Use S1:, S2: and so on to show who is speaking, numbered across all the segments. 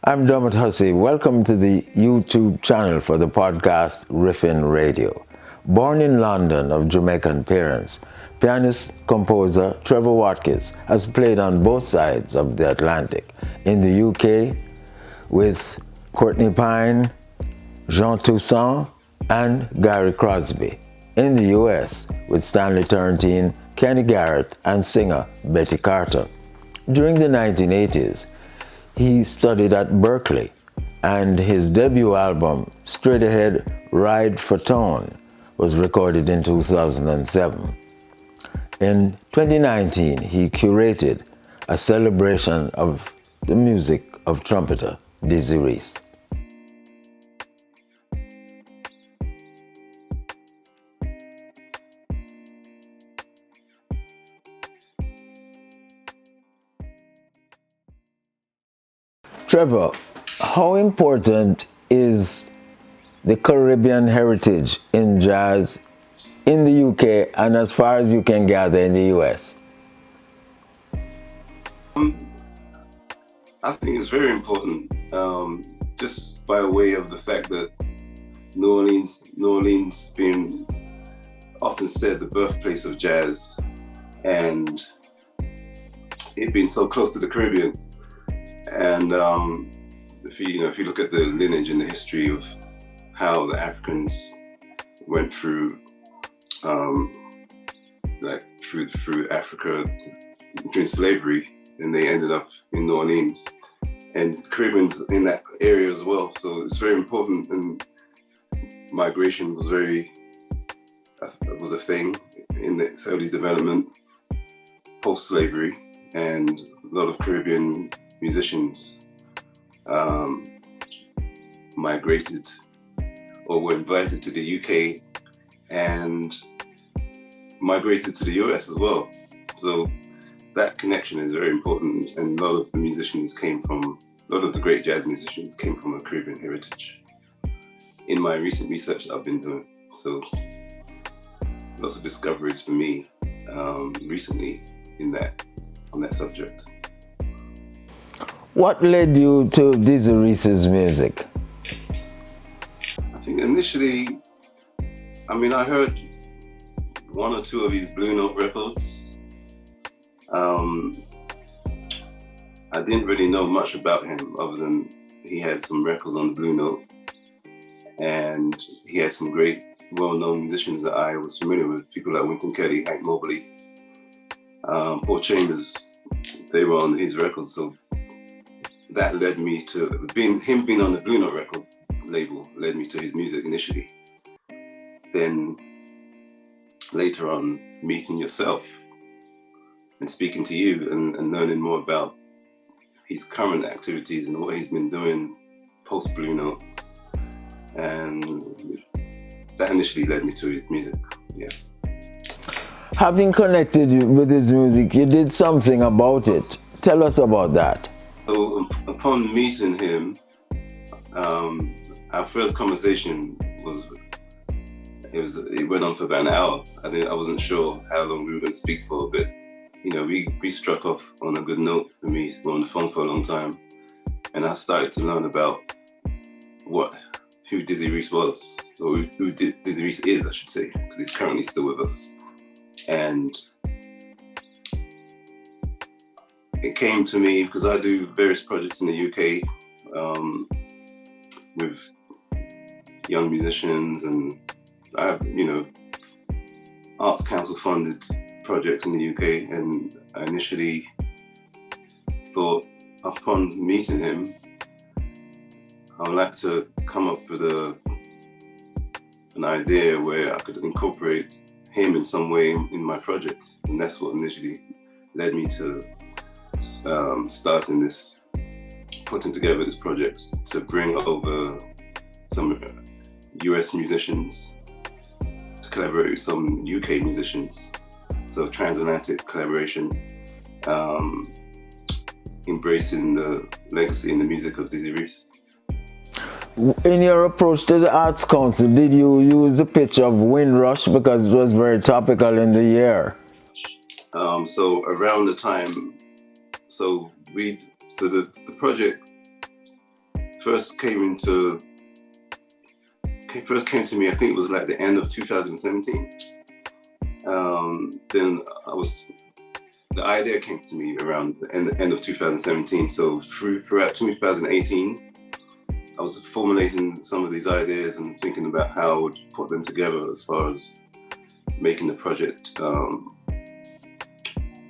S1: I'm Dermot Hussey. Welcome to the YouTube channel for the podcast Riffin Radio. Born in London of Jamaican parents, pianist composer Trevor Watkis has played on both sides of the Atlantic. In the UK with Courtney Pine, Jean Toussaint, and Gary Crosby. In the US with Stanley Turrentine, Kenny Garrett, and singer Betty Carter. During the 1980s, he studied at Berkeley, and his debut album, Straight Ahead Ride for Tone, was recorded in 2007. In 2019, he curated a celebration of the music of trumpeter Dizzy Reece. Trevor, how important is the Caribbean heritage in jazz in the UK and as far as you can gather in the US?
S2: I think it's very important, just by way of the fact that New Orleans being often said the birthplace of jazz, and it being so close to the Caribbean. And if you look at the lineage and the history of how the Africans went through through Africa during slavery, and they ended up in New Orleans, and Caribbeans in that area as well. So it's very important, and migration was a thing in its early development post-slavery, and a lot of Caribbean musicians migrated or were invited to the UK and migrated to the US as well. So that connection is very important, and a lot of the great jazz musicians came from a Caribbean heritage in my recent research that I've been doing. So lots of discoveries for me recently on that subject.
S1: What led you to Dizzy Reece's music?
S2: I think initially, I heard one or two of his Blue Note records. I didn't really know much about him other than he had some records on Blue Note, and he had some great well-known musicians that I was familiar with, people like Wynton Kelly, Hank Mobley, Paul Chambers. They were on his records, so that led me to being on the Blue Note record label, led me to his music initially. Then later on, meeting yourself and speaking to you and learning more about his current activities and what he's been doing post Blue Note, and that initially led me to his music. Yeah.
S1: Having connected with his music, you did something about it. Tell us about that.
S2: So upon meeting him, our first conversation it went on for about an hour. I wasn't sure how long we were going to speak for, but we struck off on a good note. For me, we were on the phone for a long time, and I started to learn about who Dizzy Reece was, or who Dizzy Reece is, I should say, because he's currently still with us. And it came to me because I do various projects in the UK with young musicians, and I have, Arts Council funded projects in the UK. And I initially thought, upon meeting him, I would like to come up with an idea where I could incorporate him in some way in my projects. And that's what initially led me to putting together this project to bring over some US musicians to collaborate with some UK musicians. So Transatlantic Collaboration, embracing the legacy and the music of Dizzy Reece.
S1: In your approach to the Arts Council, did you use a pitch of Windrush because it was very topical in the year?
S2: So around the time, the project first came to me, I think it was like the end of 2017. Then the idea came to me around the end of 2017. So throughout 2018, I was formulating some of these ideas and thinking about how I would put them together as far as making the project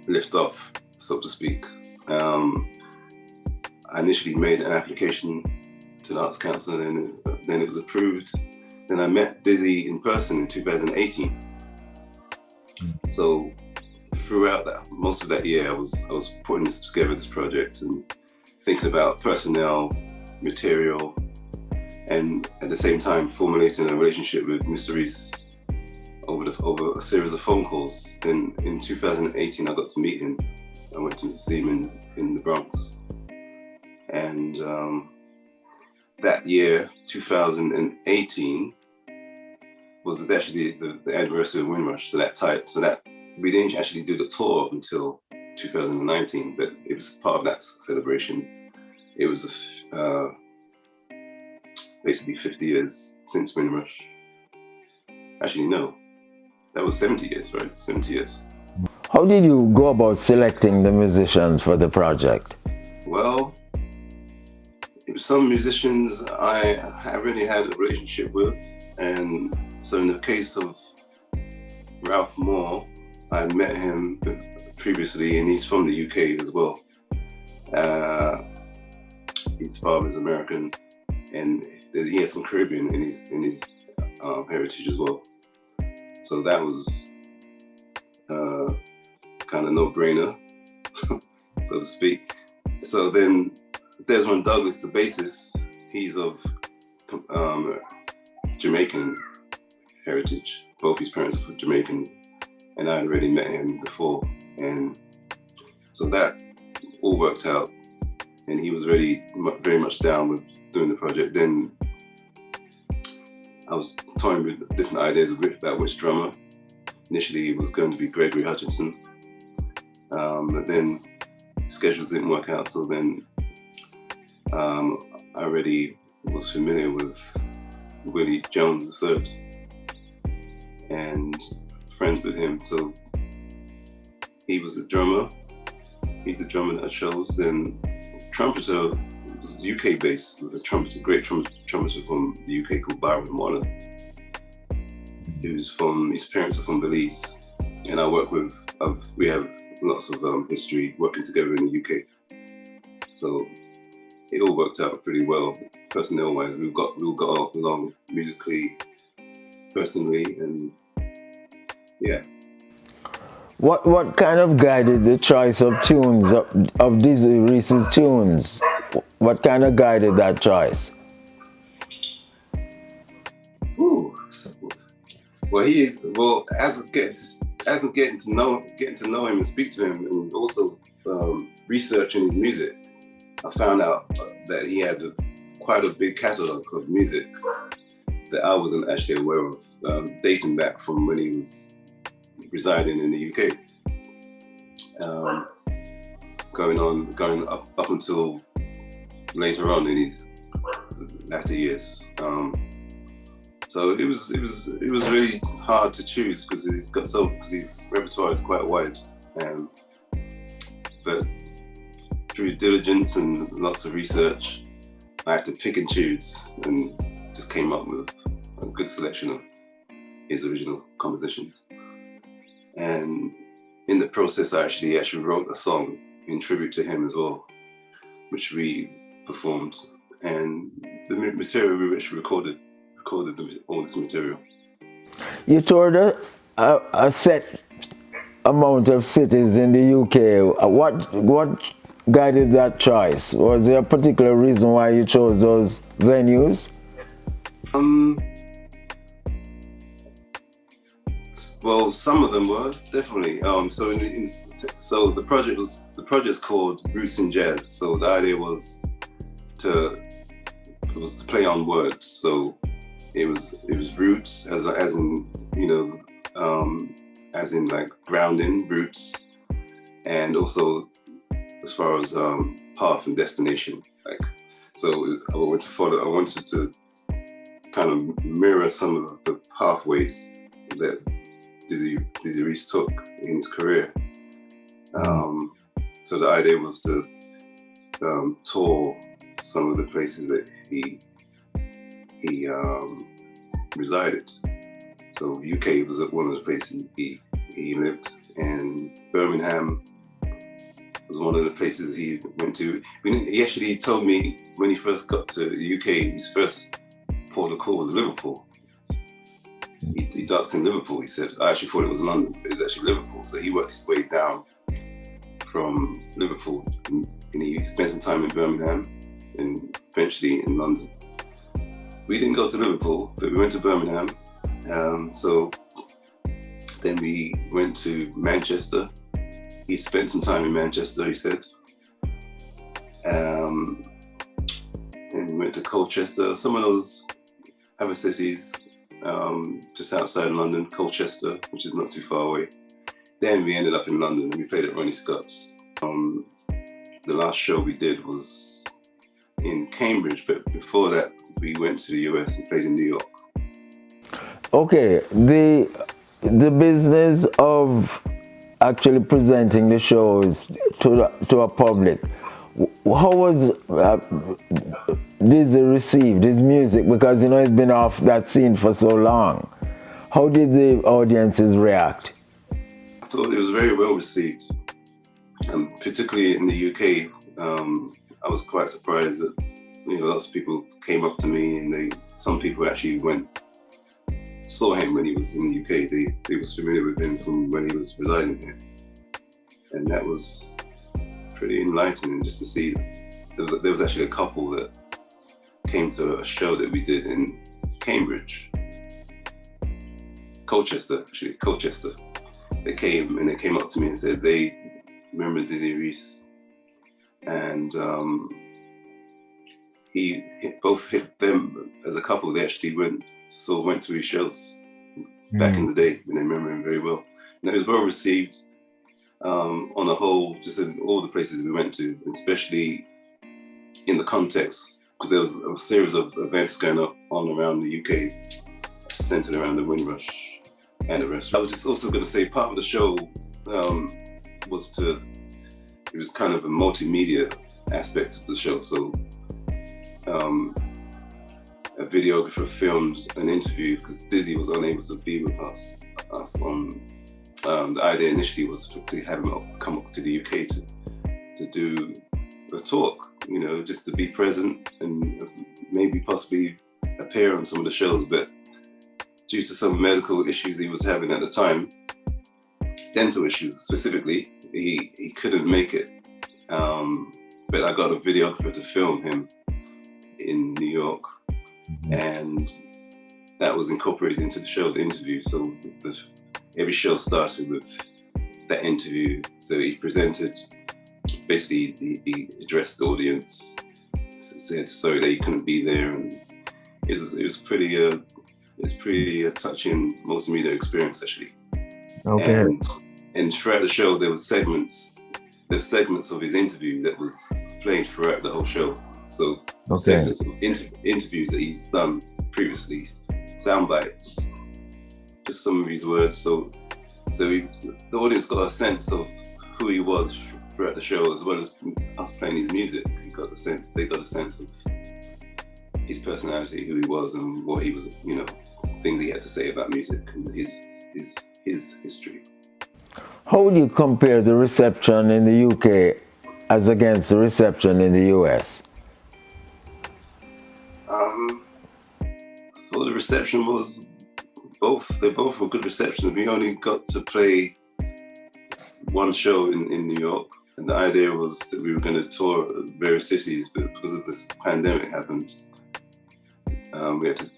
S2: lift off, so to speak. I initially made an application to the Arts Council, and then it was approved. Then I met Dizzy in person in 2018. So throughout most of that year, I was putting this project, and thinking about personnel, material, and at the same time formulating a relationship with Mr. Reece over a series of phone calls. Then in 2018, I got to meet him. I went to see him in the Bronx. And that year, 2018, was actually the anniversary of Windrush. So that we didn't actually do the tour until 2019, but it was part of that celebration. It was basically 50 years since Windrush. Actually, no, that was 70 years, right? 70 years.
S1: How did you go about selecting the musicians for the project?
S2: Well, it was some musicians I already had a relationship with, and so in the case of Ralph Moore, I met him previously, and he's from the UK as well. His father's American, and he has some Caribbean in his heritage as well. So that was kind of no-brainer, so to speak. So then Desmond Douglas, the bassist, he's of Jamaican heritage. Both his parents were Jamaican, and I had already met him before. And so that all worked out, and he was really very much down with doing the project. Then I was toying with different ideas about which drummer. Initially, it was going to be Gregory Hutchinson, but then schedules didn't work out. So then I already was familiar with Willie Jones III and friends with him. So he was the drummer. He's the drummer that I chose. Then trumpeter was UK based, with a great trumpeter from the UK called Byron Waller. His parents are from Belize, and we have lots of history working together in the UK. So it all worked out pretty well, personnel-wise. We got along musically, personally, and yeah.
S1: What kind of guided the choice of tunes, of Dizzy Reece's tunes? What kind of guided that choice?
S2: Ooh. Well, as getting to know him and speak to him, and also researching his music, I found out that he had quite a big catalog of music that I wasn't actually aware of, dating back from when he was residing in the UK, going up until later on in his latter years. So it was really hard to choose because his repertoire is quite wide, but through diligence and lots of research, I had to pick and choose, and just came up with a good selection of his original compositions. And in the process, I actually wrote a song in tribute to him as well, which we performed, and the material we actually recorded all this material.
S1: You toured a set amount of cities in the UK. What guided that choice? Was there a particular reason why you chose those venues?
S2: Well, some of them were definitely. So the project's called Roots in Jazz. So the idea was to play on words. So it was roots as in like grounding, roots, and also as far as path and destination. Like So I wanted to kind of mirror some of the pathways that Dizzy Reece took in his career. So the idea was to tour some of the places that he resided. So UK was one of the places he lived, and Birmingham was one of the places he went to. He actually told me when he first got to the UK, his first port of call was Liverpool. He docked in Liverpool, he said. I actually thought it was London, but it was actually Liverpool. So he worked his way down from Liverpool, and he spent some time in Birmingham and eventually in London. We didn't go to Liverpool, but we went to Birmingham. So then we went to Manchester. He spent some time in Manchester, he said. And we went to Colchester, some of those other cities just outside London, Colchester, which is not too far away. Then we ended up in London and we played at Ronnie Scott's. The last show we did was in Cambridge, but before that we went to the US and played in New York. Okay,
S1: the business of actually presenting the shows to a public, how was Dizzy received his music? Because he's been off that scene for so long. How did the audiences react?
S2: I thought it was very well received, and particularly in the UK. I was quite surprised that lots of people came up to me, and some people actually saw him when he was in the UK. They was familiar with him from when he was residing here, and that was pretty enlightening just to see. There was actually a couple that came to a show that we did in Cambridge, Colchester. They came up to me and said they remember Dizzy Reece, and he hit them as a couple. They actually went to his shows back in the day, and they remember him very well. And it was well received on the whole, just in all the places we went to, especially in the context, because there was a series of events going on around the UK, centered around the Windrush and the rest. I was just also going to say part of the show it was kind of a multimedia aspect of the show. So a videographer filmed an interview because Dizzy was unable to be with us on. The idea initially was to have him come up to the UK to do a talk, just to be present and maybe possibly appear on some of the shows. But due to some medical issues he was having at the time, dental issues specifically, he couldn't make it. But I got a videographer to film him in New York, and that was incorporated into the show, the interview. So every show started with that interview. So he presented, basically he addressed the audience, said sorry that he couldn't be there, and it was pretty a touching multimedia experience actually.
S1: Okay.
S2: And throughout the show there were segments of his interview that was played throughout the whole show. So segments of interviews that he's done previously, sound bites, just some of his words. So the audience got a sense of who he was throughout the show, as well as us playing his music. They got a sense of his personality, who he was, and what he was, things he had to say about music and his history.
S1: How would you compare the reception in the UK as against the reception in the US?
S2: I thought the reception was they both were good receptions. We only got to play one show in New York, and the idea was that we were going to tour various cities, but because of this pandemic happened, we had to,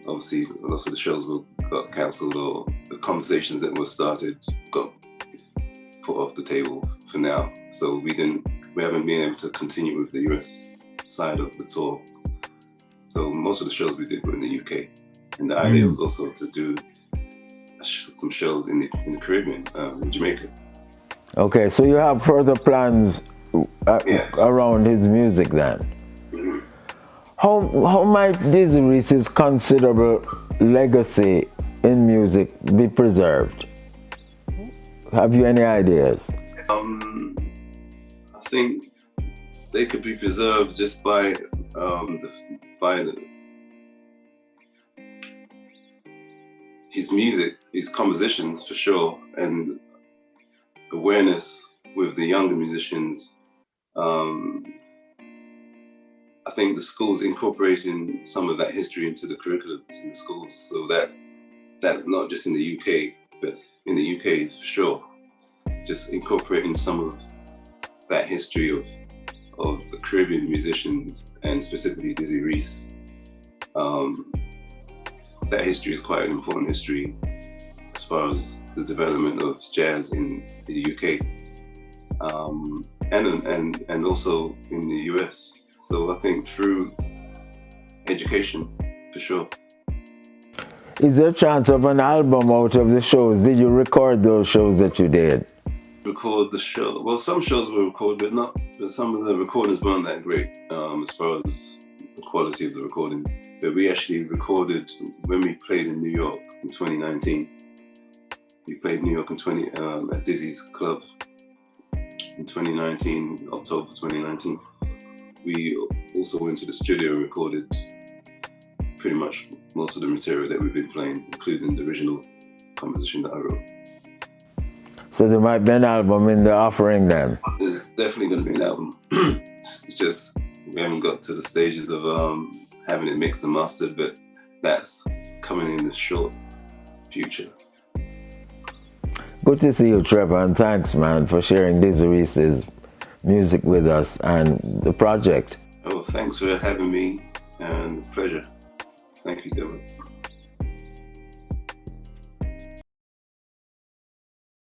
S2: obviously, lots of the shows got cancelled, or the conversations that were started got put off the table for now. So we haven't been able to continue with the US side of the tour. So most of the shows we did were in the UK. And the idea was also to do some shows in the Caribbean, in Jamaica.
S1: Okay, so you have further plans around his music then?
S2: Mm-hmm.
S1: How might Dizzy Reece's considerable legacy in music be preserved? Have you any ideas?
S2: I think they could be preserved just by his music, his compositions for sure, and awareness with the younger musicians. I think the schools incorporating some of that history into the curriculums in the schools, so that not just in the UK, but in the UK for sure, just incorporating some of that history of the Caribbean musicians, and specifically Dizzy Reece. That history is quite an important history as far as the development of jazz in the UK, and also in the US. So I think through education, for sure.
S1: Is there a chance of an album out of the shows? Did you record those shows that you did?
S2: Record the show. Well, some shows were recorded, but some of the recordings weren't that great as far as the quality of the recording. But we actually recorded when we played in New York in 2019. We played New York at Dizzy's Club in 2019, October 2019. We also went to the studio and recorded pretty much most of the material that we've been playing, including the original composition that I wrote.
S1: So there might be an album in the offering then?
S2: There's definitely going to be an album. It's just we haven't got to the stages of having it mixed and mastered, but that's coming in the short future.
S1: Good to see you, Trevor, and thanks, man, for sharing Dizzy Reece's music with us and the project.
S2: Oh, thanks for having me, and pleasure. Thank you, Dermot.